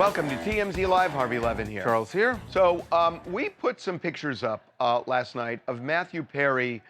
Welcome to TMZ Live. Harvey Levin here. Charles here. So we put some pictures up last night of Matthew Perry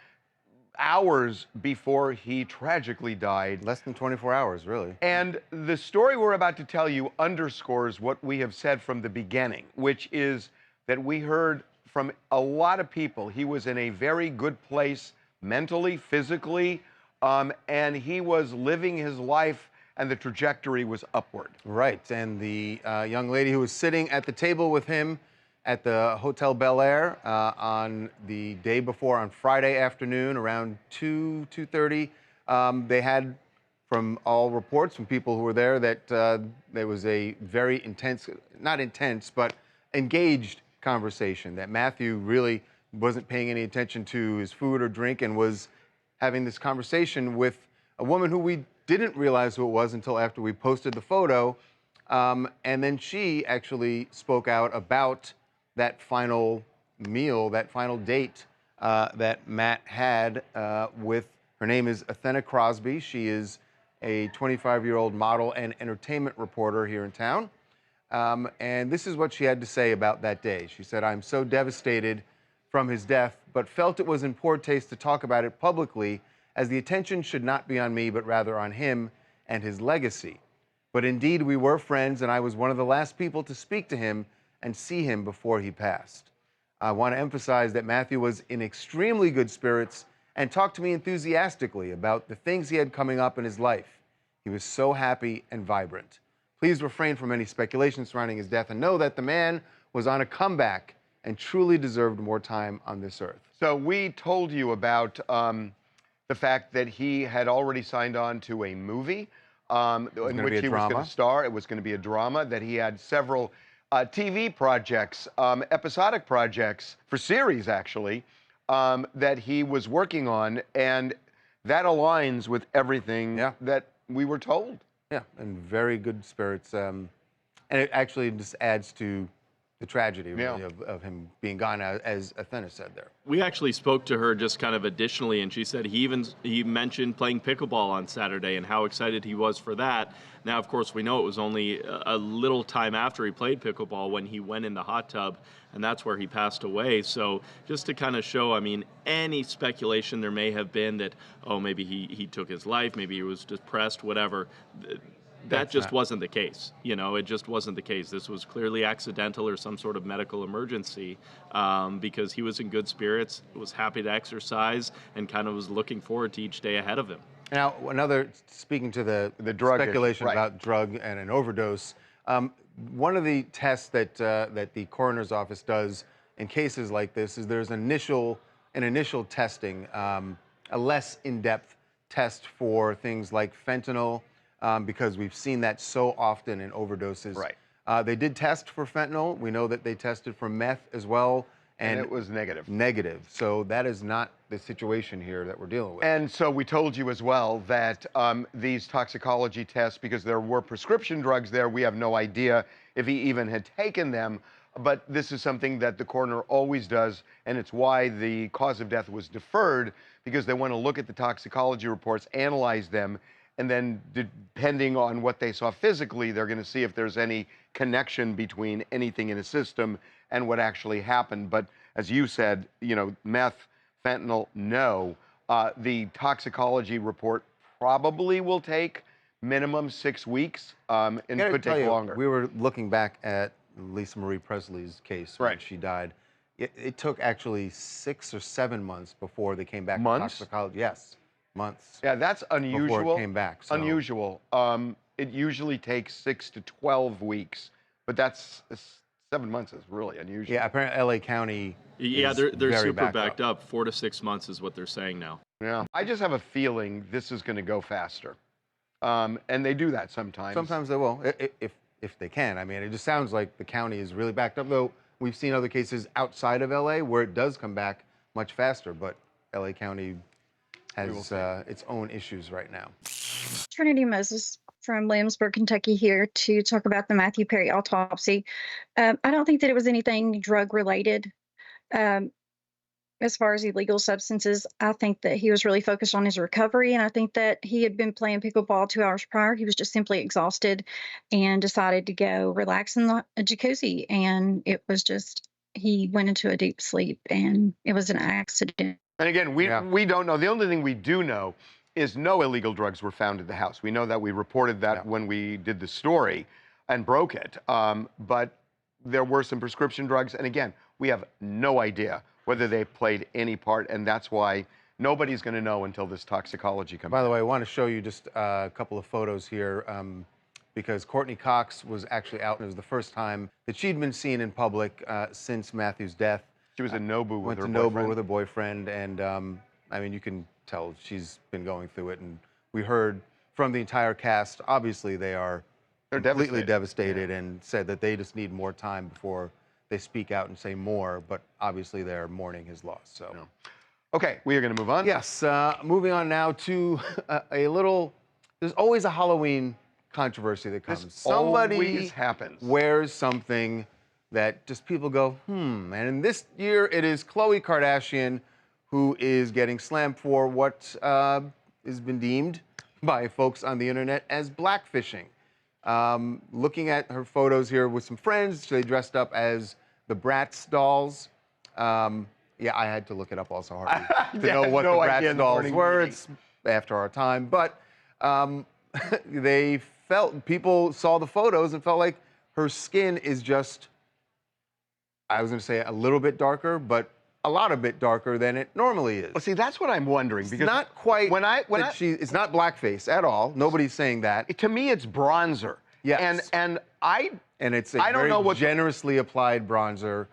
hours before he tragically died. Less than 24 hours, really. And the story we're about to tell you underscores what we have said from the beginning, which is that we heard from a lot of people he was in a very good place mentally, physically, and he was living his life and the trajectory was upward. Right, and the young lady who was sitting at the table with him at the Hotel Bel Air on the day before, on Friday afternoon, around 2:30, they had, from all reports from people who were there, that there was a very intense, not intense, but engaged conversation, that Matthew really wasn't paying any attention to his food or drink and was having this conversation with a woman who we didn't realize who it was until after we posted the photo. And then she actually spoke out about that final meal, that final date that Matt had with, her name is Athena Crosby. She is a 25-year-old model and entertainment reporter here in town. And this is what she had to say about that day. She said, "I'm so devastated from his death, but felt it was in poor taste to talk about it publicly, as the attention should not be on me, but rather on him and his legacy. But indeed, we were friends, and I was one of the last people to speak to him and see him before he passed. I want to emphasize that Matthew was in extremely good spirits and talked to me enthusiastically about the things he had coming up in his life. He was so happy and vibrant. Please refrain from any speculation surrounding his death and know that the man was on a comeback and truly deserved more time on this earth." So we told you about the fact that he had already signed on to a movie in which he was going to star. It was going to be a drama, that he had several TV projects, episodic projects, for series actually, that he was working on, and that aligns with everything that we were told. Yeah, in very good spirits. And it actually just adds to the tragedy, really, of him being gone, as Athena said there. We actually spoke to her just kind of additionally, and she said he mentioned playing pickleball on Saturday and how excited he was for that. Now, of course, we know it was only a little time after he played pickleball when he went in the hot tub, and that's where he passed away. So just to kind of show, I mean, any speculation there may have been that, oh, maybe he took his life, maybe he was depressed, whatever, that just wasn't the case. You know, it just wasn't the case. This was clearly accidental or some sort of medical emergency, because he was in good spirits, was happy to exercise, and kind of was looking forward to each day ahead of him. Now, speaking to the drug speculation about drug and an overdose, one of the tests that the coroner's office does in cases like this is there's an initial testing, a less in-depth test for things like fentanyl, because we've seen that so often in overdoses. Right. They did test for fentanyl. We know that they tested for meth as well. And it was negative. Negative. So that is not the situation here that we're dealing with. And so we told you as well that these toxicology tests, because there were prescription drugs there, we have no idea if he even had taken them. But this is something that the coroner always does, and it's why the cause of death was deferred, because they want to look at the toxicology reports, analyze them, and then depending on what they saw physically, they're going to see if there's any connection between anything in his system and what actually happened. But as you said, you know, meth, fentanyl, no. The toxicology report probably will take minimum 6 weeks, and could take longer. We were looking back at Lisa Marie Presley's case when she died. It took actually 6 or 7 months before they came back. Months? To toxicology. Yes. Months. Yeah, that's unusual. Before it came back. So. Unusual. It usually takes 6 to 12 weeks, but that's 7 months is really unusual. Yeah, apparently LA County. Yeah, they're super backed up. 4 to 6 months is what they're saying now. Yeah, I just have a feeling this is going to go faster, and they do that sometimes. Sometimes they will, if they can. I mean, it just sounds like the county is really backed up. Though we've seen other cases outside of LA where it does come back much faster, but LA County has its own issues right now. Trinity Moses from Williamsburg, Kentucky, here to talk about the Matthew Perry autopsy. I don't think that it was anything drug related. as far as illegal substances, I think that he was really focused on his recovery. And I think that he had been playing pickleball 2 hours prior. He was just simply exhausted and decided to go relax in the jacuzzi. And it was just, he went into a deep sleep and it was an accident. And again, Yeah. we don't know. The only thing we do know is no illegal drugs were found at the house. We know that. We reported that when we did the story and broke it. But there were some prescription drugs. And again, we have no idea whether they played any part. And that's why nobody's going to know until this toxicology comes By the out. way, I want to show you just a couple of photos here because Courtney Cox was actually out. And it was the first time that she'd been seen in public since Matthew's death. She was in Nobu with Went her to boyfriend. Nobu with her boyfriend. And I mean, you can tell she's been going through it. And we heard from the entire cast, obviously they are They're completely devastated. devastated and said that they just need more time before they speak out and say more, but obviously they're mourning his loss. So, Okay, we are going to move on. yes, moving on now to a little. There's always a Halloween controversy that comes. This Somebody always happens. wears something that just people go, And in this year, it is Khloe Kardashian who is getting slammed for what has been deemed by folks on the internet as blackfishing. Looking at her photos here with some friends, they dressed up as the Bratz dolls. Yeah, I had to look it up also hard to Yeah, know what no the idea Bratz in the dolls morning were. meeting. It's after our time, but they felt, people saw the photos and felt like her skin is just, I was going to say a little bit darker, but a lot a bit darker than it normally is. Well, see, that's what I'm wondering. It's Because not quite. when I, It's not blackface at all. Nobody's saying that. to me, it's bronzer. Yes. And I It's a I don't very know what- generously applied bronzer,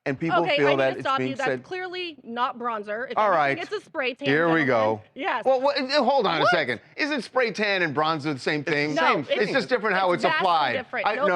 and people Okay, feel I need that to it's stop being you. That's said. clearly not bronzer. If All anything, right. it's a spray tan. Here we gentlemen. go. Yes. Well, hold on a What? second. Isn't spray tan and bronzer the same thing? No, Same it's- It's just different how it's it's vastly applied. different. Nope.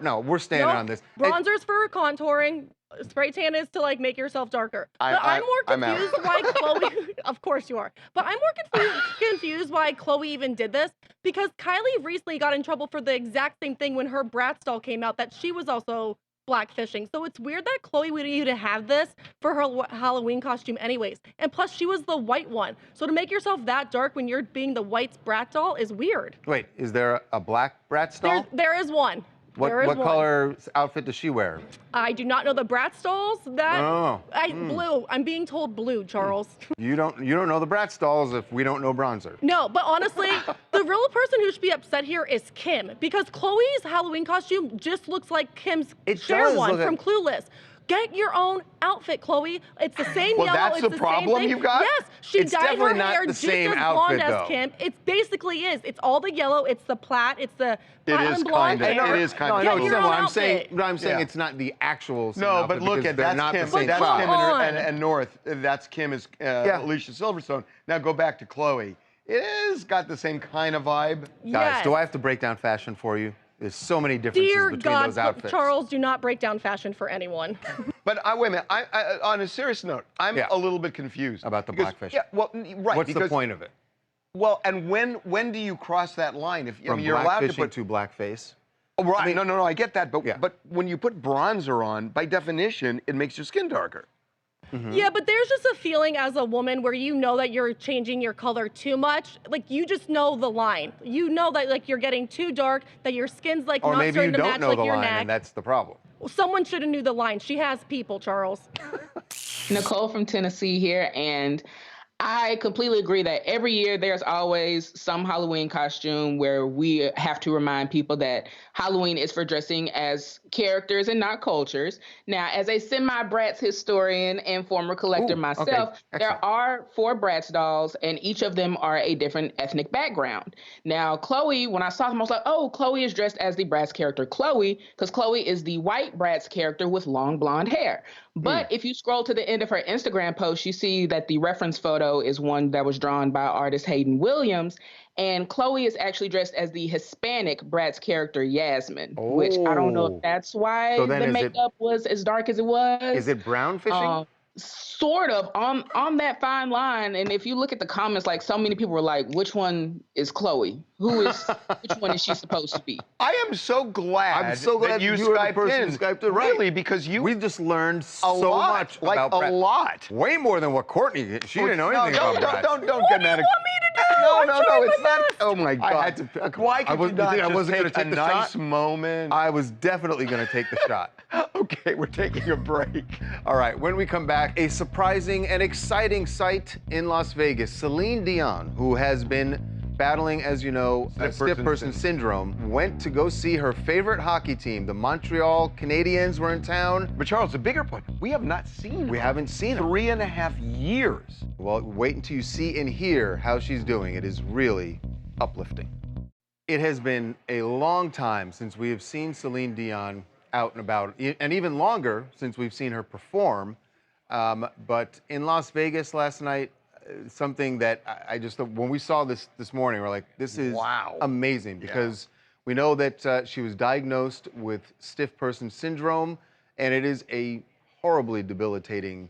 No, we're standing Nope. on this. Bronzer's for contouring. Spray tan is to like make yourself darker. But I'm more I'm out. confused why Khloe. Of course you are. But I'm more confused why Khloe even did this because Kylie recently got in trouble for the exact same thing when her Bratz doll came out that she was also blackfishing. So it's weird that Khloe would even have this for her Halloween costume anyways. And plus she was the white one. So to make yourself that dark when you're being the white Bratz doll is weird. Wait, is there a black Bratz doll? There is one. What There is one. color outfit does she wear? I do not know the Bratz dolls. That Oh. blue. I'm being told blue, Charles. You don't know the Bratz dolls if we don't know bronzer. No, but honestly, the real person who should be upset here is Kim because Chloe's Halloween costume just looks like Kim's It share does one look from like- Clueless. Get your own outfit, Chloe. It's the same Well, yellow. that's it's the the problem same thing. you've got? Yes, she It's dyed her definitely not hair the just same as blonde outfit, as though. Kim. It basically is. It's all the yellow. It's the plaid. It's the It platinum is blonde kinda- hair. it is kinda No, I Get know Get it's your similar. own I'm saying, outfit. but I'm saying Yeah. it's not the actual same No, outfit but look because at they're that's not Kim. the same That's size. Kim Come on. and North. That's Kim is Alicia Silverstone. Now go back to Khloe. It has got the same kind of vibe. Guys, Yes. do I have to break down fashion for you? There's so many differences Dear between God, those outfits. Charles, do not break down fashion for anyone. But wait a minute. On a serious note, I'm Yeah. a little bit confused About the because- blackfish. Yeah, well, right. What's the because- point of it? Well, and when do you cross that line? If I From mean, you're allowed to blackfishing put to blackface. Oh, right. I mean- no, I get that. But Yeah. but when you put bronzer on, by definition, it makes your skin darker. Yeah, but there's just a feeling as a woman where you know that you're changing your color too much. Like you just know the line. You know that like you're getting too dark, that your skin's like Or not maybe you starting to don't match know like the your line, neck. and that's the problem. Someone should have knew the line. She has people, Charles. Nicole from Tennessee here, and I completely agree that every year there's always some Halloween costume where we have to remind people that Halloween is for dressing as characters and not cultures. Now, as a semi-Bratz historian and former collector Ooh, myself, okay. Excellent. there are 4 Bratz dolls, and each of them are a different ethnic background. Now, Khloe, when I saw them, I was like, oh, Khloe is dressed as the Bratz character Khloe, because Khloe is the white Bratz character with long blonde hair. But if you scroll to the end of her Instagram post, you see that the reference photo is one that was drawn by artist Hayden Williams. And Khloe is actually dressed as the Hispanic Bratz character Yasmin, which I don't know Oh. if that's why So then the is it- makeup was as dark as it was. Is it brown fishing? sort of on that fine line. And if you look at the comments, like so many people were like, which one is Khloe? Which one is she supposed to be? I am so glad, that you were the Skyped person in. who Skyped it, right? Really, because we just learned so lot, much like about a lot. Way more than what Courtney. She didn't know anything about Brad. Don't get mad. What do you want me to do? No, I'm trying it's my not. best. Oh my God! I had to. Why could you not I wasn't just going to take take a the nice shot? moment? I was definitely going to take the shot. Okay, we're taking a break. All right, when we come back, a surprising and exciting sight in Las Vegas. Celine Dion, who has been battling, as you know, stiff person syndrome, went to go see her favorite hockey team. The Montreal Canadiens were in town. But Charles, the bigger point, we have not seen her. We haven't seen her. 3.5 years. Well, wait until you see and hear how she's doing. It is really uplifting. It has been a long time since we have seen Celine Dion out and about, and even longer since we've seen her perform. But in Las Vegas last night, something that I just, when we saw this morning, we're like, this is amazing, because we know that she was diagnosed with stiff person syndrome, and it is a horribly debilitating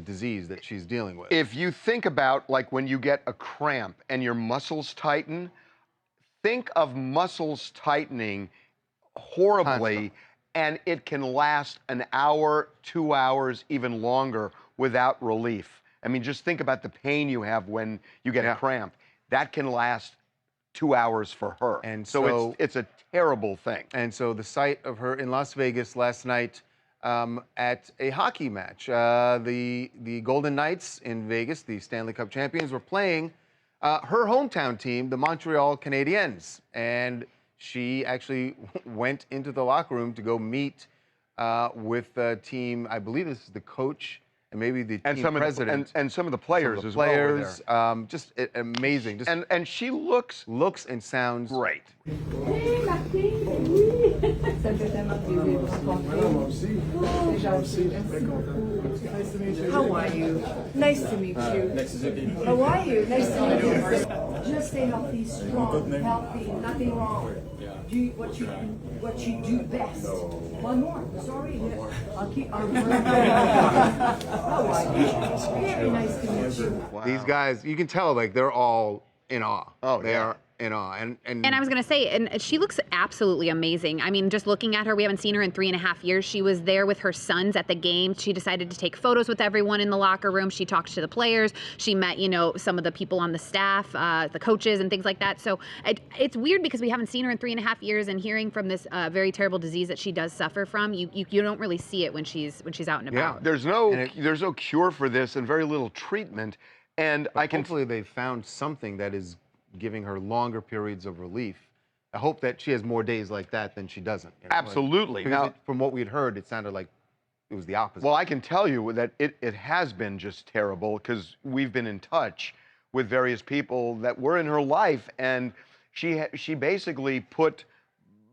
disease that she's dealing with. If you think about, like, when you get a cramp and your muscles tighten, think of muscles tightening horribly, and it can last an hour, 2 hours, even longer without relief. I mean, just think about the pain you have when you get a cramp. That can last 2 hours for her. And so it's a terrible thing. And so the sight of her in Las Vegas last night at a hockey match, the Golden Knights in Vegas, the Stanley Cup champions, were playing her hometown team, the Montreal Canadiens. And she actually went into the locker room to go meet with the team. I believe this is the coach and maybe the team president. And some of the players as well were there. Just amazing. Just and she looks and sounds great. How are you? Nice to meet you. How are you? Nice to meet you. Just stay healthy, strong, healthy, nothing wrong. Do what you do best. One more. Sorry. I'll keep. How are you? Very nice to meet you. Wow. These guys, you can tell, like, they're all in awe. Oh, they are in awe. And I was going to say, and she looks absolutely amazing. I mean, just looking at her, we haven't seen her in 3.5 years. She was there with her sons at the game. She decided to take photos with everyone in the locker room. She talked to the players. She met, you know, some of the people on the staff, the coaches and things like that. So it's weird because we haven't seen her in 3.5 years, and hearing from this very terrible disease that she does suffer from, you don't really see it when she's out and about. Yeah, there's no cure for this and very little treatment. And hopefully they've found something that is giving her longer periods of relief. I hope that she has more days like that than she doesn't. You know? Absolutely. Now, from what we'd heard, it sounded like it was the opposite. Well, I can tell you that it has been just terrible, because we've been in touch with various people that were in her life, and she basically put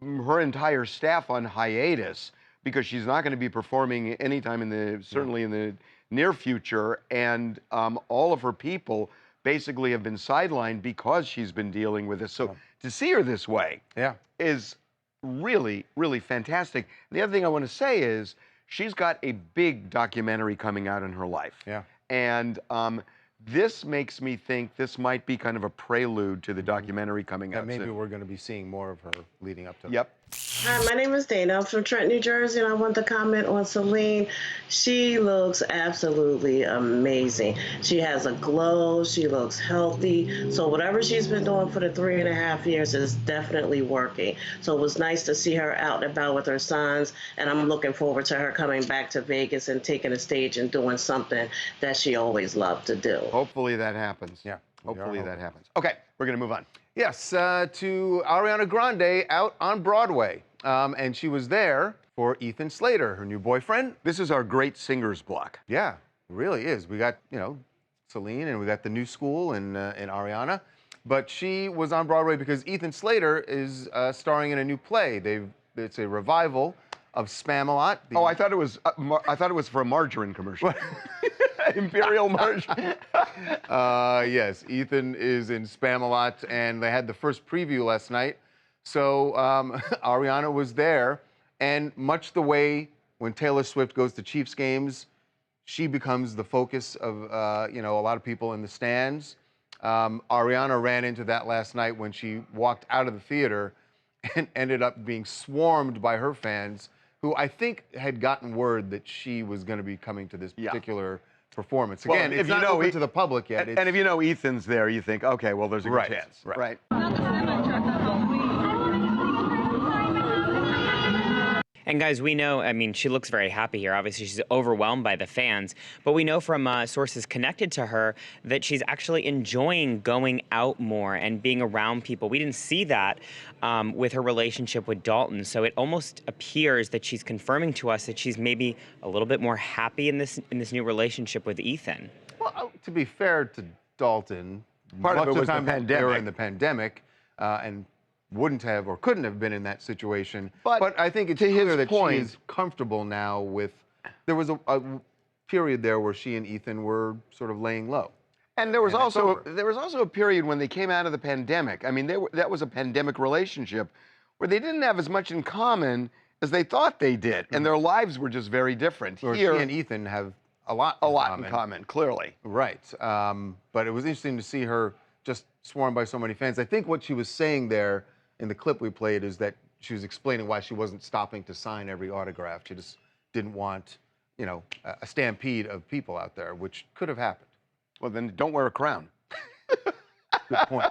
her entire staff on hiatus because she's not going to be performing anytime certainly in the near future, and all of her people basically have been sidelined because she's been dealing with this. So to see her this way is really, really fantastic. And the other thing I want to say is she's got a big documentary coming out in her life. Yeah. And this makes me think this might be kind of a prelude to the documentary coming out maybe soon. We're going to be seeing more of her leading up to it. Yep. Hi, my name is Dana. I'm from Trenton, New Jersey, and I want to comment on Celine. She looks absolutely amazing. She has a glow. She looks healthy. So whatever she's been doing for the 3.5 years is definitely working. So it was nice to see her out and about with her sons, and I'm looking forward to her coming back to Vegas and taking a stage and doing something that she always loved to do. Hopefully that happens. Yeah. Hopefully that happens. Okay, we're going to move on. Yes, to Ariana Grande out on Broadway. And she was there for Ethan Slater, her new boyfriend. This is our great singers block. Yeah, it really is. We got, you know, Celine, and we got the new school in Ariana. But she was on Broadway because Ethan Slater is starring in a new play. It's a revival of Spamalot. Oh, I thought it was for a margarine commercial. Imperial margarine. Yes, Ethan is in Spamalot, and they had the first preview last night. So Ariana was there, and much the way when Taylor Swift goes to Chiefs games, she becomes the focus of a lot of people in the stands. Ariana ran into that last night when she walked out of the theater and ended up being swarmed by her fans, who I think had gotten word that she was going to be coming to this particular performance. Again, well, it's not open to the public yet. And if you know Ethan's there, you think, okay, well, there's a good chance. Right. And guys, we know, I mean, she looks very happy here. Obviously, she's overwhelmed by the fans. But we know from sources connected to her that she's actually enjoying going out more and being around people. We didn't see that with her relationship with Dalton. So it almost appears that she's confirming to us that she's maybe a little bit more happy in this new relationship with Ethan. Well, to be fair to Dalton, part of it was the pandemic. They were in the pandemic, and wouldn't have or couldn't have been in that situation. But I think it's clear that she is comfortable now with. There was a period there where she and Ethan were sort of laying low. And there was also a period when they came out of the pandemic. I mean, that was a pandemic relationship where they didn't have as much in common as they thought they did, and their lives were just very different. Here, she and Ethan have a lot in common, clearly. Right. But it was interesting to see her just swarmed by so many fans. I think what she was saying there in the clip we played is that she was explaining why she wasn't stopping to sign every autograph. She just didn't want, a stampede of people out there, which could have happened. Well, then don't wear a crown. Good point.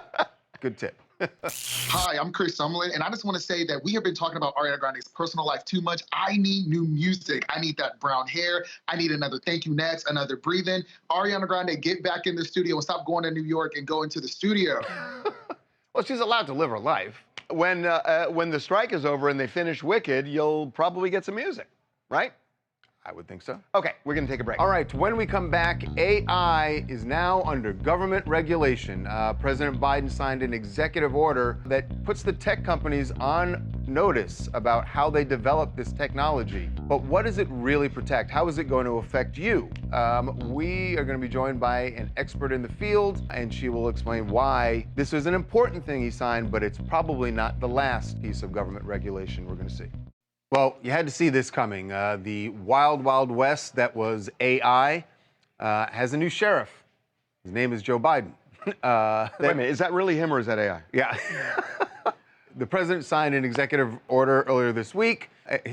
Good tip. Hi, I'm Chris Summerlin, and I just want to say that we have been talking about Ariana Grande's personal life too much. I need new music. I need that brown hair. I need another Thank You Next, another Breathe In. Ariana Grande, get back in the studio and stop going to New York and go into the studio. Well, she's allowed to live her life. When the strike is over and they finish Wicked, you'll probably get some music, right? I would think so. Okay, we're going to take a break. All right, when we come back, AI is now under government regulation. President Biden signed an executive order that puts the tech companies on notice about how they develop this technology. But what does it really protect? How is it going to affect you? We are going to be joined by an expert in the field, and she will explain why this is an important thing he signed, but it's probably not the last piece of government regulation we're going to see. Well, you had to see this coming. The wild, wild west that was AI has a new sheriff. His name is Joe Biden. Wait a minute, is that really him or is that AI? Yeah. The president signed an executive order earlier this week.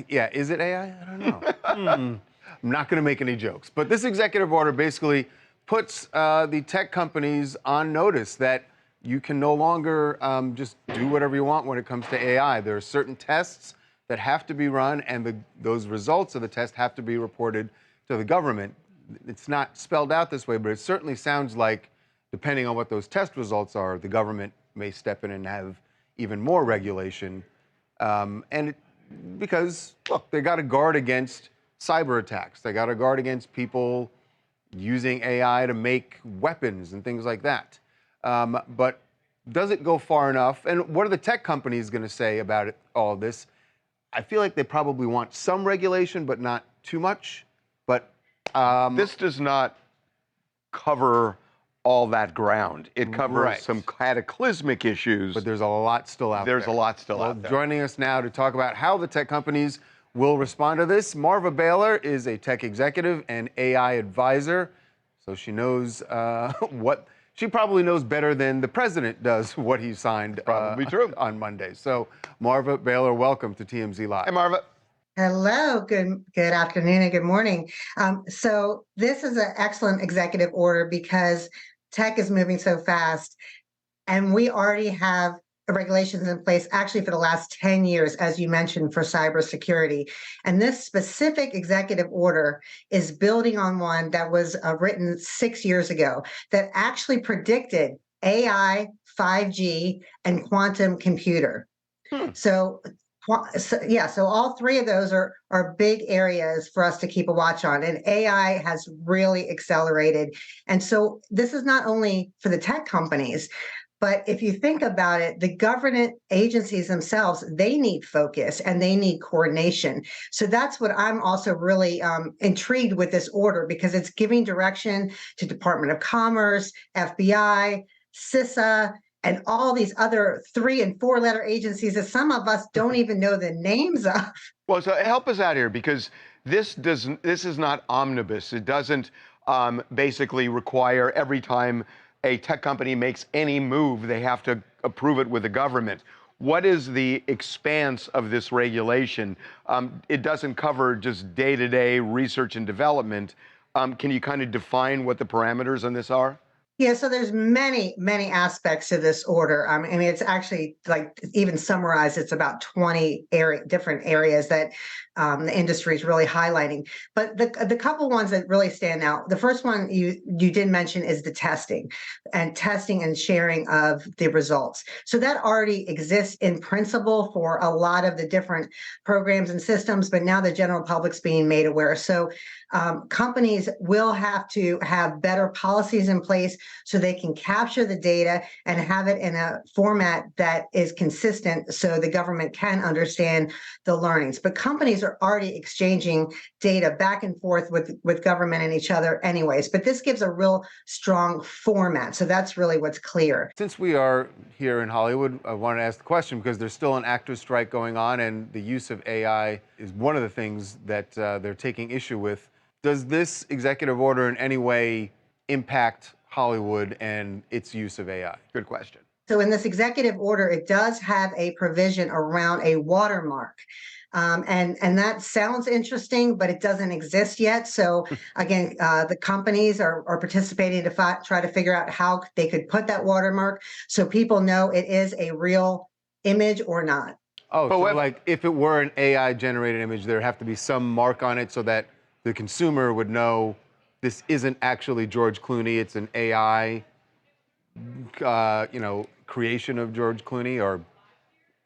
Yeah, is it AI? I don't know. I'm not going to make any jokes. But this executive order basically puts the tech companies on notice that you can no longer just do whatever you want when it comes to AI. There are certain tests that have to be run, and those results of the test have to be reported to the government. It's not spelled out this way, but it certainly sounds like, depending on what those test results are, the government may step in and have even more regulation. Because, look, they got to guard against cyber attacks. They got to guard against people using AI to make weapons and things like that. But does it go far enough? And what are the tech companies going to say about all of this? I feel like they probably want some regulation, but not too much. But this does not cover all that ground. It covers some cataclysmic issues. But there's a lot still out there. There's a lot still out there. Joining us now to talk about how the tech companies will respond to this, Marva Baylor is a tech executive and AI advisor. So she knows she probably knows better than the president does what he signed probably true. On Monday. So Marva Baylor, welcome to TMZ Live. Hey, Marva. Hello, good afternoon and good morning. So this is an excellent executive order because tech is moving so fast, and we already have regulations in place actually for the last 10 years, as you mentioned, for cybersecurity. And this specific executive order is building on one that was written 6 years ago that actually predicted AI, 5G, and quantum computer. So all three of those are big areas for us to keep a watch on. And AI has really accelerated. And so this is not only for the tech companies, but if you think about it, the government agencies themselves, they need focus and they need coordination. So that's what I'm also really intrigued with this order, because it's giving direction to Department of Commerce, FBI, CISA, and all these other 3- and 4-letter agencies that some of us don't even know the names of. Well, so help us out here, because this is not omnibus. It doesn't basically require every time a tech company makes any move, they have to approve it with the government. What is the expanse of this regulation? It doesn't cover just day-to-day research and development. Can you kind of define what the parameters on this are? Yeah, so there's many, many aspects to this order. I mean, it's actually like even summarized, it's about 20 different areas that the industry is really highlighting. But the couple ones that really stand out, the first one you did mention is the testing and sharing of the results. So that already exists in principle for a lot of the different programs and systems, but now the general public's being made aware. So companies will have to have better policies in place so they can capture the data and have it in a format that is consistent so the government can understand the learnings. But companies are already exchanging data back and forth with government and each other anyways. But this gives a real strong format. So that's really what's clear. Since we are here in Hollywood, I want to ask the question because there's still an actors' strike going on, and the use of AI is one of the things that they're taking issue with. Does this executive order in any way impact Hollywood and its use of AI? Good question. So in this executive order, it does have a provision around a watermark. And that sounds interesting, but it doesn't exist yet. So again, the companies are participating to try to figure out how they could put that watermark so people know it is a real image or not. Oh, so like if it were an AI-generated image, there'd have to be some mark on it so that the consumer would know this isn't actually George Clooney, it's an AI, creation of George Clooney or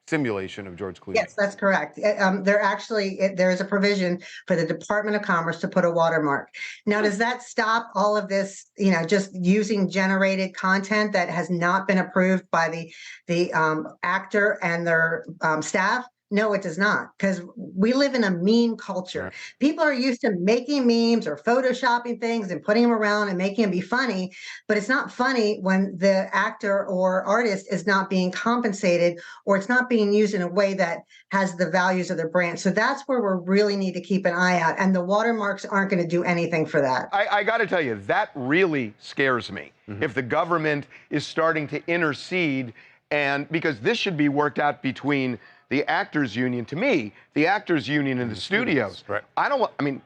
simulation of George Clooney. Yes, that's correct. There is a provision for the Department of Commerce to put a watermark. Now, does that stop all of this, just using generated content that has not been approved by the actor and their staff? No, it does not, because we live in a meme culture. Right. People are used to making memes or photoshopping things and putting them around and making them be funny, but it's not funny when the actor or artist is not being compensated or it's not being used in a way that has the values of their brand. So that's where we really need to keep an eye out, and the watermarks aren't going to do anything for that. I got to tell you, that really scares me. If the government is starting to intercede, and because this should be worked out between the actors union, to me, the actors union and the studios. Right.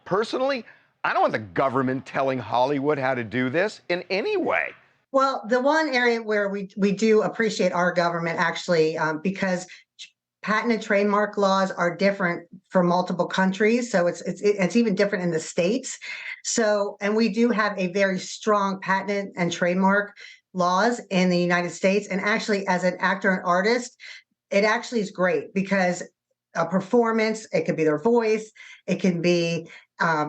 Personally, I don't want the government telling Hollywood how to do this in any way. Well, the one area where we do appreciate our government actually, because patent and trademark laws are different for multiple countries. So it's even different in the States. So, and we do have a very strong patent and trademark laws in the United States. And actually, as an actor and artist, it actually is great because a performance, it could be their voice, it can be a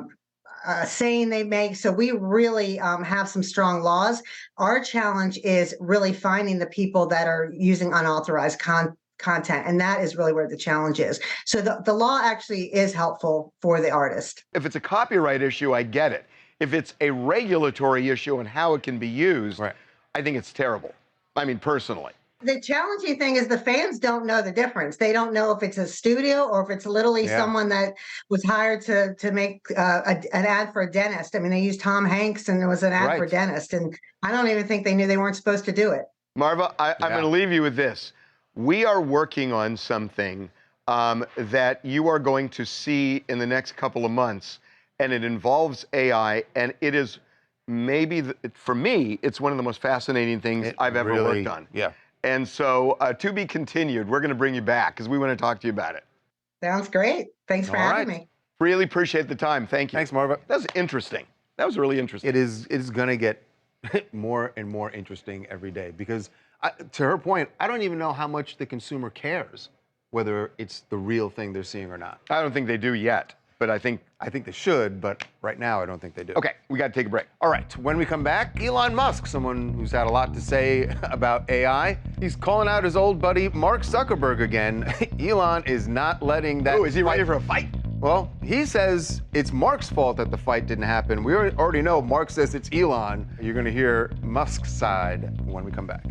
saying they make. So we really have some strong laws. Our challenge is really finding the people that are using unauthorized content. And that is really where the challenge is. So the law actually is helpful for the artist. If it's a copyright issue, I get it. If it's a regulatory issue and how it can be used, right, I think it's terrible. I mean, personally. The challenging thing is the fans don't know the difference. They don't know if it's a studio or if it's literally someone that was hired to make an ad for a dentist. I mean, they used Tom Hanks and it was an ad for a dentist. And I don't even think they knew they weren't supposed to do it. Marva, I'm going to leave you with this. We are working on something that you are going to see in the next couple of months. And it involves AI. And it is maybe, for me, it's one of the most fascinating things I've ever worked on. Yeah. And so to be continued, we're going to bring you back because we want to talk to you about it. Sounds great. Thanks for having me. Really appreciate the time. Thank you. Thanks, Marva. That was interesting. That was really interesting. It is going to get more and more interesting every day because, to her point, I don't even know how much the consumer cares whether it's the real thing they're seeing or not. I don't think they do yet. But I think they should, but right now I don't think they do. Okay, we got to take a break. All right, when we come back, Elon Musk, someone who's had a lot to say about AI, he's calling out his old buddy Mark Zuckerberg again. Elon is not letting that. Oh, is he ready for a fight? Well, he says it's Mark's fault that the fight didn't happen. We already know Mark says it's Elon. You're going to hear Musk's side when we come back.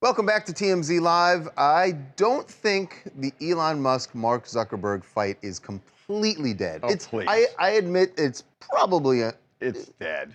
Welcome back to TMZ Live. I don't think the Elon Musk-Mark Zuckerberg fight is completely completely dead. Oh, please. I admit it's probably it's dead.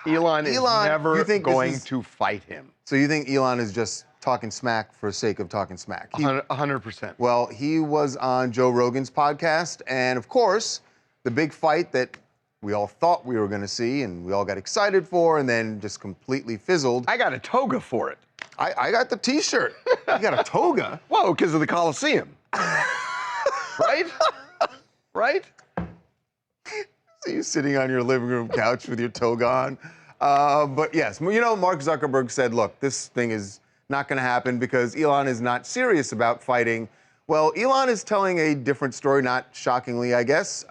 Elon is never going to fight him. So you think Elon is just talking smack for the sake of talking smack? 100%. Well, he was on Joe Rogan's podcast, and of course, the big fight that we all thought we were going to see and we all got excited for and then just completely fizzled. I got a toga for it. I got the T-shirt. You got a toga? Whoa, because of the Coliseum. Right? Right? So you're sitting on your living room couch with your toga on. But yes, you know, Mark Zuckerberg said, look, this thing is not going to happen because Elon is not serious about fighting. Well, Elon is telling a different story, not shockingly, I guess,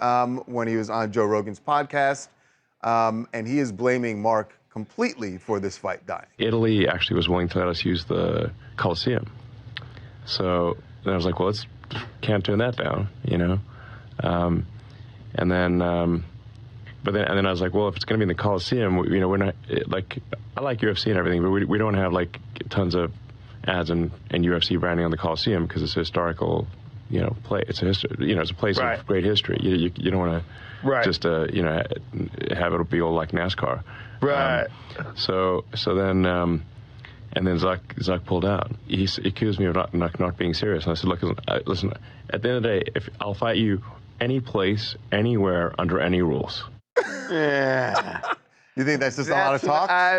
when he was on Joe Rogan's podcast. And he is blaming Mark completely for this fight dying. Italy actually was willing to let us use the Coliseum. So then I was like, well, can't turn that down, you know? And then I was like, well, if it's going to be in the Coliseum, you know, we're not, like, I like UFC and everything, but we don't have, like, tons of ads and UFC branding on the Coliseum because it's a historical, you know, it's a history, you know, it's a place of great history. You don't want to just, you know, have it be all like NASCAR. Right. So then, and then Zuck pulled out. He accused me of not being serious. And I said, look, listen, at the end of the day, if I'll fight you any place, anywhere, under any rules. Yeah. You think that's just a lot of talk? I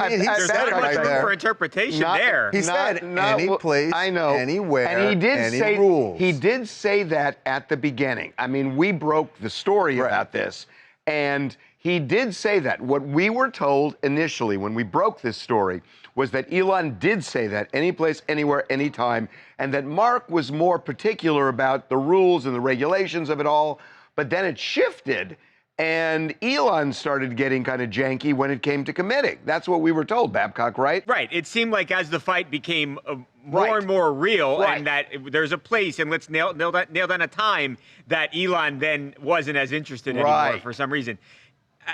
mean, he said it right there. For interpretation there. He said any place, I know, anywhere, and he did any rules. He did say that at the beginning. I mean, we broke the story about this, and he did say that. What we were told initially when we broke this story was that Elon did say that any place, anywhere, anytime, and that Mark was more particular about the rules and the regulations of it all. But then it shifted. And Elon started getting kind of janky when it came to committing. That's what we were told, Babcock, right? Right. It seemed like as the fight became more and more real, and that there's a place, and let's nail down a time that Elon then wasn't as interested anymore for some reason.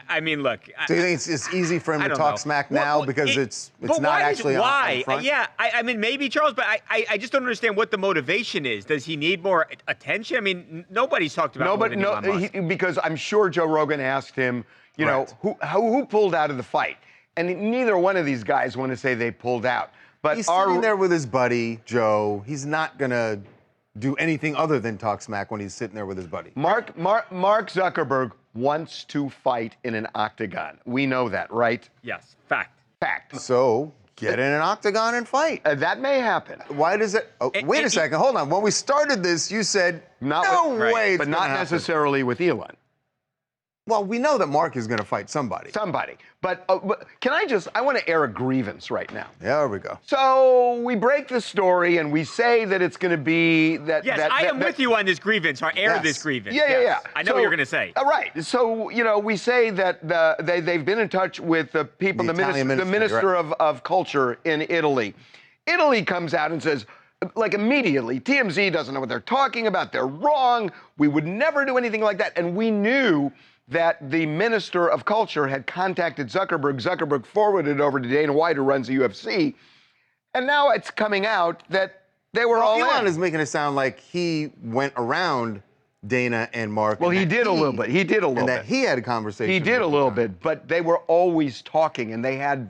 I mean, look. So you think it's easy for him to talk smack now because it's not actually on front? Yeah, I mean, maybe, Charles, but I just don't understand what the motivation is. Does he need more attention? I mean, nobody's talked about Elon Musk. Because I'm sure Joe Rogan asked him, you know, who pulled out of the fight? And neither one of these guys want to say they pulled out. But he's sitting there with his buddy, Joe. He's not going to do anything other than talk smack when he's sitting there with his buddy. Mark Zuckerberg wants to fight in an octagon. We know that, right? Yes, fact. So get in an octagon and fight. That may happen. Why does it? Oh, wait a second, hold on. When we started this, you said no way, but not necessarily with Elon. Well, we know that Mark is going to fight somebody. But can I want to air a grievance right now. There we go. So we break the story and we say that it's going to be that. Yes, I am with you on this grievance. Or air this grievance. Yeah. I know what you're going to say. Right. So, you know, we say that they've been in touch with the people, the minister of culture in Italy. Italy comes out and says, like immediately, TMZ doesn't know what they're talking about. They're wrong. We would never do anything like that. And we knew that the minister of culture had contacted Zuckerberg. Zuckerberg forwarded it over to Dana White, who runs the UFC. And now it's coming out that they were all Elon is making it sound like he went around Dana and Mark. Well, he did a little bit. And that he had a conversation. He did a little bit, but they were always talking, and they had.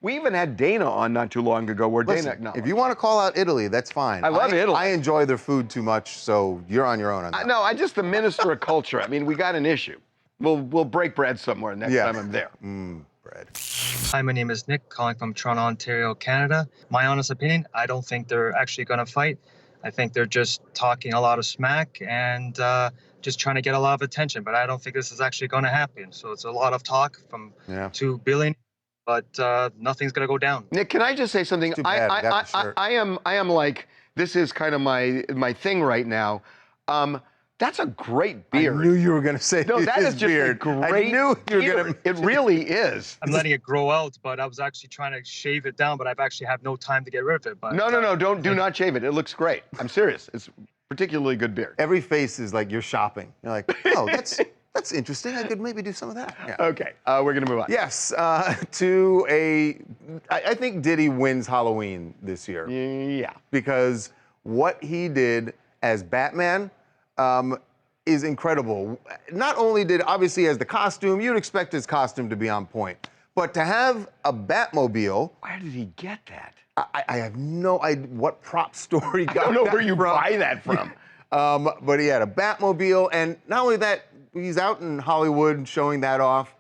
We even had Dana on not too long ago, where Dana acknowledged. If you want to call out Italy, that's fine. I love Italy. I enjoy their food too much, so you're on your own on that. No, I just the minister of culture. I mean, we got an issue. We'll break bread somewhere next time I'm there. Bread. Hi, my name is Nick, calling from Toronto, Ontario, Canada. My honest opinion, I don't think they're actually going to fight. I think they're just talking a lot of smack and just trying to get a lot of attention. But I don't think this is actually going to happen. So it's a lot of talk from 2 billion, but nothing's going to go down. Nick, can I just say something? I am like, this is kind of my thing right now. That's a great beard. I knew you were going to say that is just a great I knew you were going to. It really is. I'm letting it grow out, but I was actually trying to shave it down, but I've actually have no time to get rid of it. But No, do not shave it. It looks great. I'm serious. It's particularly good beard. Every face is like you're shopping. You're like, oh, that's interesting. I could maybe do some of that. Yeah. Okay, we're going to move on. Yes, I think Diddy wins Halloween this year. Yeah. Because what he did as Batman, is incredible. Not only did, obviously, as the costume, you'd expect his costume to be on point, but to have a Batmobile. Where did he get that? I have no idea what prop store he got. I don't know that where you from. buy that from. But he had a Batmobile, and not only that, he's out in Hollywood showing that off,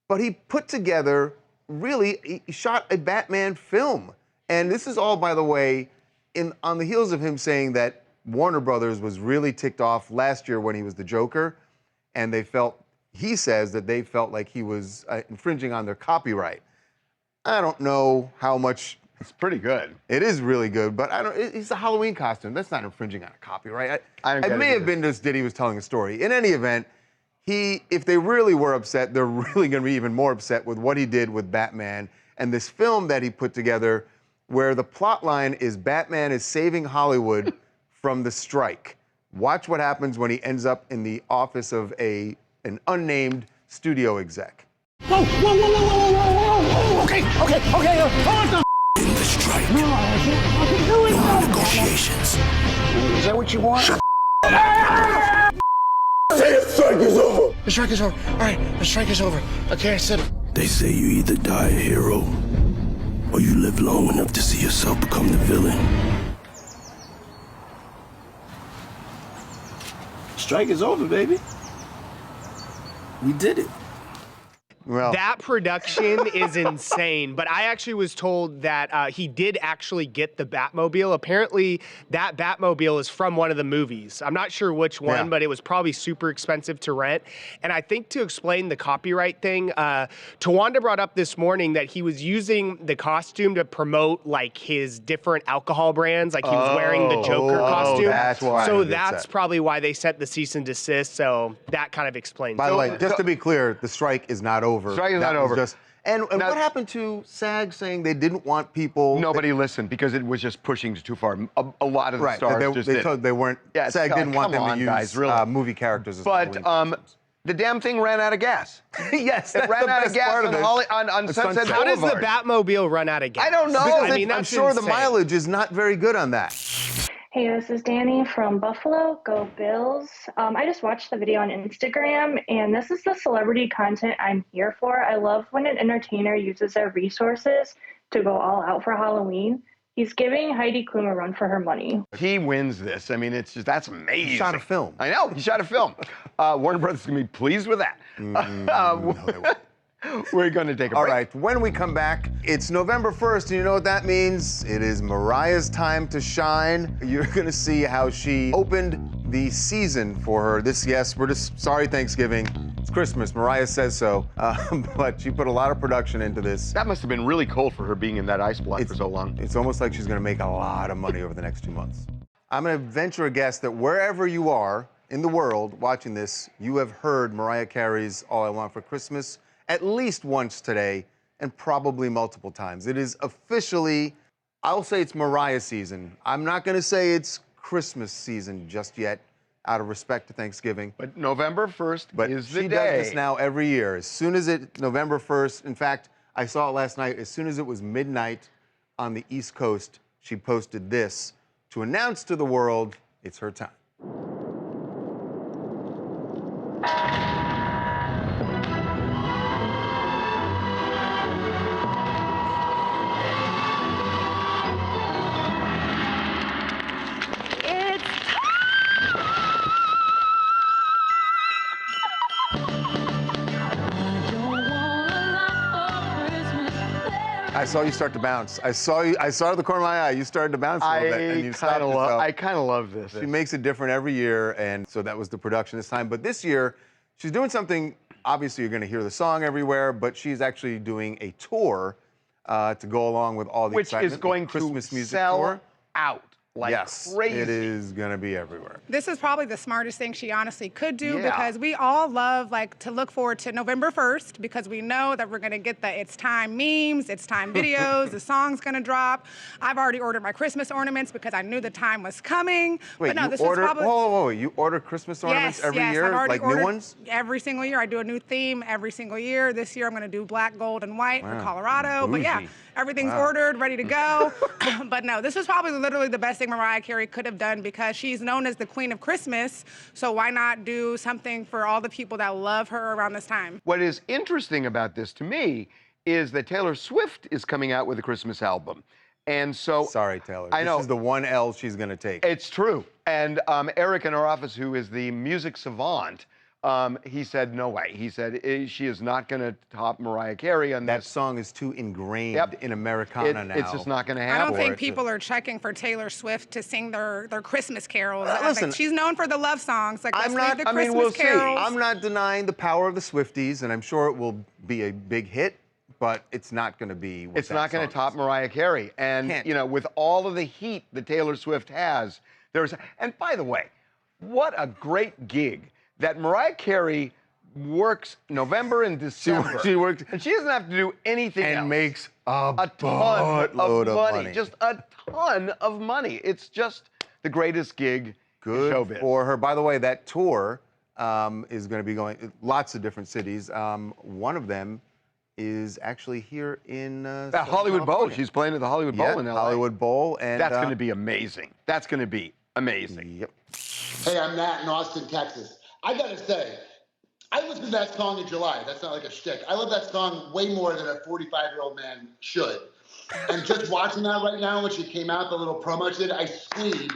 but he put together, really, he shot a Batman film. And this is all, by the way, on the heels of him saying that Warner Brothers was really ticked off last year when he was the Joker, and he says that they felt like he was infringing on their copyright. I don't know how much. It's pretty good. It is really good, but it's a Halloween costume. That's not infringing on a copyright. It may have been just Diddy was telling a story. In any event, if they really were upset, they're really going to be even more upset with what he did with Batman and this film that he put together, where the plot line is Batman is saving Hollywood from the strike. Watch what happens when he ends up in the office of an unnamed studio exec. Whoa, whoa, whoa, whoa, whoa, whoa, whoa, whoa, okay, hold the in the strike. No, I can't do it. No negotiations. Is that what you want? Shut Say the strike is over. The strike is over. All right, the strike is over. Okay, I said it. They say you either die a hero or you live long enough to see yourself become the villain. Strike is over, baby. We did it. Well, that production is insane, but I actually was told that he did actually get the Batmobile. Apparently, that Batmobile is from one of the movies. I'm not sure which one, but it was probably super expensive to rent. And I think to explain the copyright thing, Tawanda brought up this morning that he was using the costume to promote like his different alcohol brands, like he was wearing the Joker costume. That's why. So that's probably why they sent the cease and desist. So that kind of explains. By the way, just to be clear, the strike is not over. Strike is not over. And what happened to SAG saying they didn't want people? Nobody listened because it was just pushing too far. A lot of the stars just didn't. They weren't. Yeah, SAG didn't want them to use guys, really. movie characters. As but the damn thing ran out of gas. Yes, it ran out of gas on Sunset Boulevard. How does the Batmobile run out of gas? I don't know. I mean, I'm sure the mileage is not very good on that. Hey, this is Danny from Buffalo. Go Bills. I just watched the video on Instagram, and this is the celebrity content I'm here for. I love when an entertainer uses their resources to go all out for Halloween. He's giving Heidi Klum a run for her money. He wins this. I mean, that's amazing. He shot a film. I know. He shot a film. Warner Brothers is going to be pleased with that. No, they won't. We're going to take a break. All right, when we come back, it's November 1st, and you know what that means? It is Mariah's time to shine. You're going to see how she opened the season for her. We're just sorry Thanksgiving. It's Christmas. Mariah says so, but she put a lot of production into this. That must have been really cold for her being in that ice block for so long. It's almost like she's going to make a lot of money over the next 2 months. I'm going to venture a guess that wherever you are in the world watching this, you have heard Mariah Carey's All I Want for Christmas at least once today, and probably multiple times. It is officially, I'll say it's Mariah season. I'm not gonna say it's Christmas season just yet, out of respect to Thanksgiving. But November 1st is the day. She does this now every year. As soon as November 1st, in fact, I saw it last night, as soon as it was midnight on the East Coast, she posted this to announce to the world, it's her time. I saw you start to bounce. I saw the corner of my eye. You started to bounce a little bit, and you stopped yourself. I kind of love this. She makes it different every year, and so that was the production this time. But this year, she's doing something. Obviously, you're going to hear the song everywhere, but she's actually doing a tour to go along with all the excitement. Which is going Christmas to music sell tour. out like crazy. It is going to be everywhere. This is probably the smartest thing she honestly could do because we all love to look forward to November 1st because we know that we're going to get the It's Time memes, It's Time videos, the song's going to drop. I've already ordered my Christmas ornaments because I knew the time was coming. Wait, but no, you this order, is probably... whoa, you order Christmas ornaments every year? I've already like ordered new ones? Every single year. I do a new theme every single year. This year I'm going to do black, gold, and white for Colorado. Bougie. But yeah, everything's ordered, ready to go. But no, this is probably literally the best thing think Mariah Carey could have done because she's known as the Queen of Christmas. So why not do something for all the people that love her around this time? What is interesting about this to me is that Taylor Swift is coming out with a Christmas album. And so, sorry, Taylor. I know. This is the one L she's going to take. It's true. And Eric in our office, who is the music savant, he said, no way. He said, she is not going to top Mariah Carey on that this. song is too ingrained in Americana now. It's just not going to happen. I don't think people are checking for Taylor Swift to sing their Christmas carols. Listen, like, she's known for the love songs. Like, I'm let's not, leave the I mean, Christmas we'll carols. see. I'm not denying the power of the Swifties, and I'm sure it will be a big hit, but it's not going to be what It's not going to top Mariah Carey. And, you know, with all of the heat that Taylor Swift has, and by the way, what a great gig that Mariah Carey works November and December. She works. And she doesn't have to do anything else. And makes a ton of money. Just a ton of money. It's just the greatest gig in showbiz. For her. By the way, that tour is going to be going lots of different cities. One of them is actually here in Hollywood Bowl. California. She's playing at the Hollywood Bowl in LA. Hollywood Bowl. And that's going to be amazing. That's going to be amazing. Yep. Hey, I'm Matt in Austin, Texas. I got to say, I listened to that song in July. That's not like a shtick. I love that song way more than a 45-year-old man should. And just watching that right now, when she came out, the little promo she did, I squealed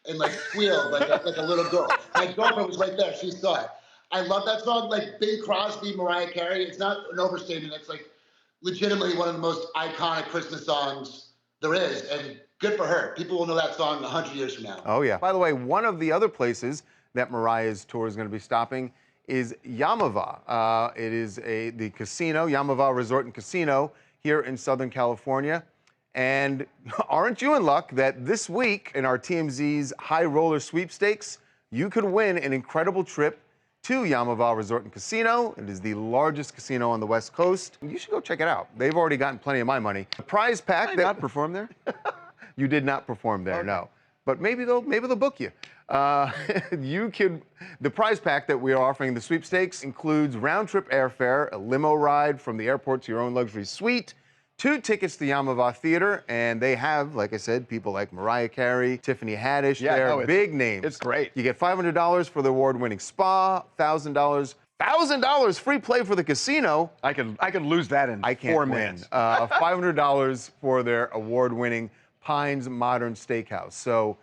and like squealed like a little girl. My girlfriend was right there. She saw it. I love that song. Like Bing Crosby, Mariah Carey. It's not an overstatement. It's like legitimately one of the most iconic Christmas songs there is. And good for her. People will know that song 100 years from now. Oh, yeah. By the way, one of the other places that Mariah's tour is going to be stopping is Yamava. It is the casino, Yamava Resort and Casino here in Southern California. And aren't you in luck that this week in our TMZ's High Roller Sweepstakes, you could win an incredible trip to Yamava Resort and Casino. It is the largest casino on the West Coast. You should go check it out. They've already gotten plenty of my money. The prize pack Did I not perform there? You did not perform there, no. But maybe they'll book you. The prize pack that we are offering, the sweepstakes, includes round-trip airfare, a limo ride from the airport to your own luxury suite, 2 tickets to Yamava Theater, and they have, like I said, people like Mariah Carey, Tiffany Haddish, they're big names. It's great. You get $500 for the award-winning spa, $1,000 free play for the casino. I could lose that in 4 minutes. $500 for their award-winning Pines Modern Steakhouse. So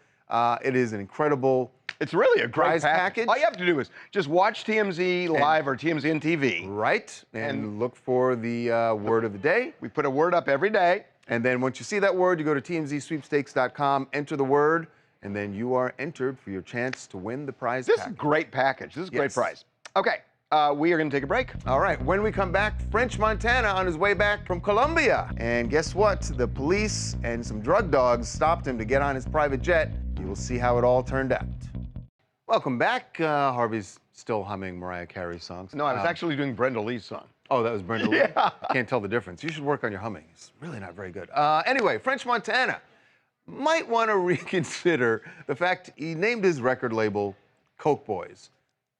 it is an incredible. It's really a great prize package. All you have to do is just watch TMZ Live or TMZ on TV. Right. And look for the word of the day. We put a word up every day. And then once you see that word, you go to tmzsweepstakes.com, enter the word, and then you are entered for your chance to win the prize This package. is a great package. This is a great prize. Okay. We are going to take a break. All right. When we come back, French Montana on his way back from Colombia. And guess what? The police and some drug dogs stopped him to get on his private jet. You will see how it all turned out. Welcome back. Harvey's still humming Mariah Carey's songs. No, I was actually doing Brenda Lee's song. Oh, that was Brenda Lee? Yeah. I can't tell the difference. You should work on your humming. It's really not very good. Anyway, French Montana might want to reconsider the fact he named his record label Coke Boys,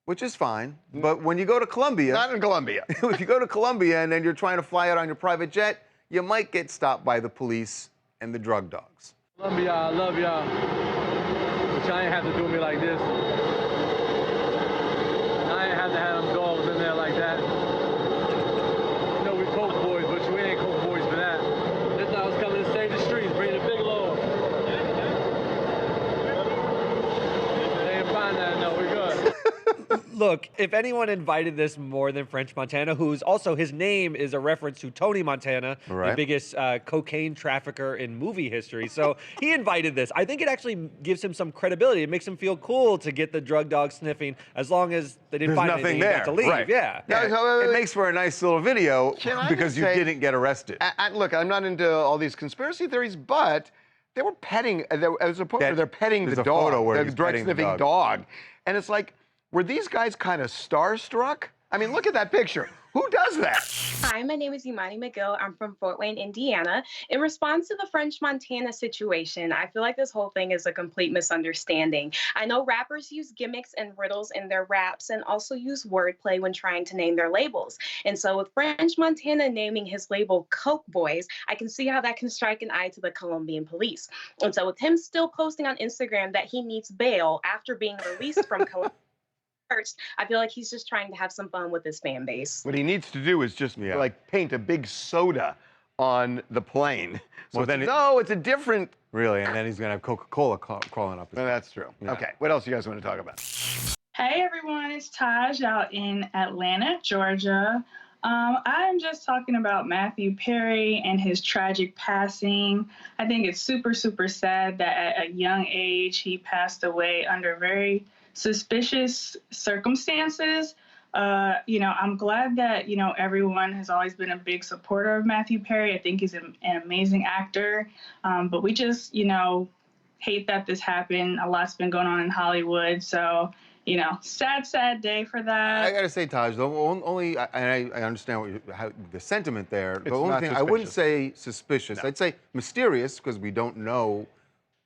which is fine. But when you go to Colombia... Not in Colombia. If you go to Colombia and then you're trying to fly out on your private jet, you might get stopped by the police and the drug dogs. Colombia, I love y'all. But y'all ain't have to do me like this. I ain't have to have them dogs in there like that. You know we Coke Boys, but you ain't Coke Boys for that. This I was coming to save the streets, bring the big load. They ain't buying that, no, we good. Look, if anyone invited this more than French Montana, who's also, his name is a reference to Tony Montana, Right. the biggest cocaine trafficker in movie history. So he invited this. I think it actually gives him some credibility. It makes him feel cool to get the drug dog sniffing as long as they didn't There's find nothing anything, he got there. to leave. Right. Yeah. It makes for a nice little video Can I because just you say- didn't get arrested. Look, I'm not into all these conspiracy theories, but they were petting, there was a point where they're petting there's the a dog, photo where the he's petting the drug-sniffing dog. And it's like, were these guys kind of starstruck? I mean, look at that picture. Who does that? Hi, my name is Imani McGill. I'm from Fort Wayne, Indiana. In response to the French Montana situation, I feel like this whole thing is a complete misunderstanding. I know rappers use gimmicks and riddles in their raps and also use wordplay when trying to name their labels. And so with French Montana naming his label Coke Boys, I can see how that can strike an eye to the Colombian police. And so with him still posting on Instagram that he needs bail after being released from Colombia, I feel like he's just trying to have some fun with his fan base. What he needs to do is just like paint a big soda on the plane. So Well, then it's a different. Really, and then he's gonna have Coca-Cola crawling up. Well, that's true. Yeah. Okay, what else you guys want to talk about? Hey everyone, it's Taj out in Atlanta, Georgia. I'm just talking about Matthew Perry and his tragic passing. I think it's super, super sad that at a young age he passed away under very suspicious circumstances. I'm glad that, everyone has always been a big supporter of Matthew Perry. I think he's an amazing actor. But we just, hate that this happened. A lot's been going on in Hollywood. So, sad day for that. I gotta say, Taj, the only, and I understand how the sentiment there. The It's only not thing I wouldn't suspicious. say suspicious. No. I'd say mysterious because we don't know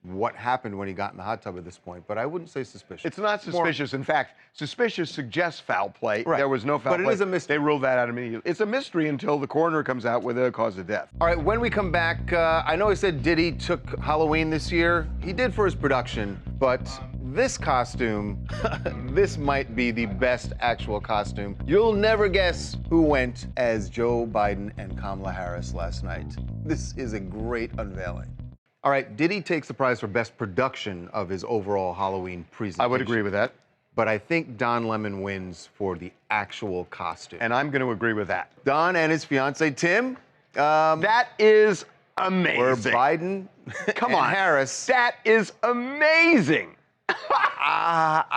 what happened when he got in the hot tub at this point. But I wouldn't say suspicious. It's not suspicious. In fact, suspicious suggests foul play. Right. There was no foul But it play. is a mystery. They ruled that out immediately. It's a mystery until the coroner comes out with a cause of death. All right, when we come back, I know I said Diddy took Halloween this year. He did for his production, but this costume, this might be the best actual costume. You'll never guess who went as Joe Biden and Kamala Harris last night. This is a great unveiling. All right, Diddy takes the prize for best production of his overall Halloween presentation. I would agree with that. But I think Don Lemon wins for the actual costume. And I'm going to agree with that. Don and his fiance Tim. That is amazing. Or Biden. Come and on, Harris. That is amazing. I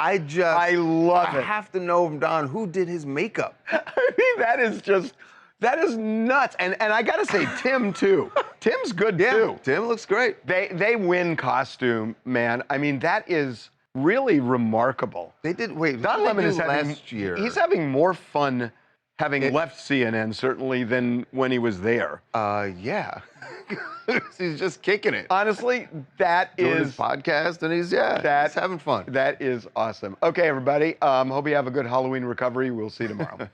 love it. I have to know from Don who did his makeup. I mean, that is nuts. And I gotta say, Tim too. Tim's good too. Tim looks great. They win costume, man. I mean, that is really remarkable. They did. Wait, Don Lemon is having last year. He's having more fun having left CNN certainly than when he was there. Yeah. He's just kicking it. Honestly, that Doing is his podcast, and he's having fun. That is awesome. Okay, everybody. Hope you have a good Halloween recovery. We'll see you tomorrow.